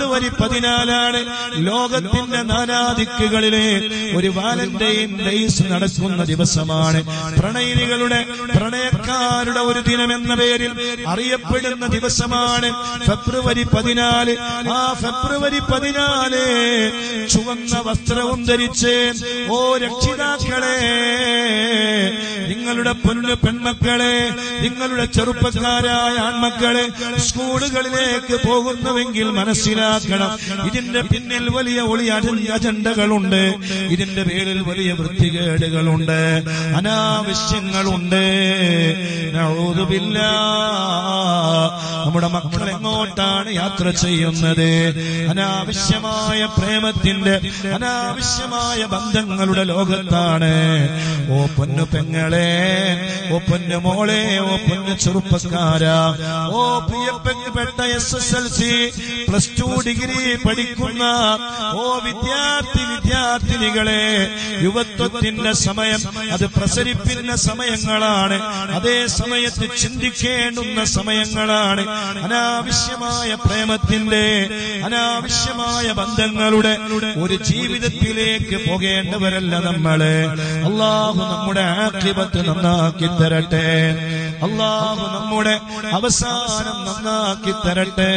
ഫെബ്രുവരി 14 ലോകത്തിന്റെ നാനാദിക്കുകളിലെ ഒരു Valentine days നടക്കുന്ന ദിവസമാണ്. പ്രണയക്കാരുടെ ഒരു ദിനമെന്ന പേരിൽ അറിയപ്പെടുന്ന ദിവസമാണ് ഫെബ്രുവരി 14. ആ ഫെബ്രുവരി 14 ചുവന്ന വസ്ത്രവും ധരിച്ച് ഓ രക്ഷിതാക്കളെ, നിങ്ങളുടെ പൊന്നു പെൺമക്കളെ, നിങ്ങളുടെ ചെറുപ്പക്കാരായ ആൺമക്കളെ സ്കൂളുകളിലേക്ക് പോകുന്നുവെങ്കിൽ മനസ്സിലാക്കണം, ഇതിന്റെ പിന്നിൽ വലിയ അജണ്ടകളുണ്ട്, ഇതിന്റെ പേരിൽ വലിയ വൃത്തികേടുകളുണ്ട്, അനാവശ്യങ്ങളുണ്ട്. നഊദു ബില്ലാഹ്. നമ്മുടെ മക്കൾ എങ്ങോട്ടാണ് യാത്ര ചെയ്യുന്നത്? അനാവശ്യമായ പ്രേമത്തിന്റെ, അനാവശ്യമായ ബന്ധങ്ങളുടെ ലോകത്താണ്. ഓ പൊന്നു പെങ്ങളെ, ഓ പൊന്നു മോളെ, ഓ പൊന്നു ചെറുപ്പക്കാരാ, ഓ പ്രിയപ്പെട്ട SSLC +2 ഡിഗ്രി പഠിക്കുന്ന ഓ വിദ്യാർത്ഥിനികളെ, യുവത്വത്തിന്റെ സമയം അത് പ്രസരിപ്പിക്കുന്ന സമയങ്ങളാണ്. അതേ സമയത്ത് ചിന്തിക്കേണ്ടുന്ന സമയങ്ങളാണ്. അനാവശ്യമായ പ്രേമത്തിന്റെ, അനാവശ്യമായ ബന്ധങ്ങളുടെ ഒരു ജീവിതത്തിലേക്ക് പോകേണ്ടവരല്ല നമ്മള്. അല്ലാഹു നമ്മുടെ ആഖിബത്ത് നന്നാക്കി തരട്ടെ. അല്ലാഹു നമ്മുടെ അവസാനം നന്നാക്കി തരട്ടെ.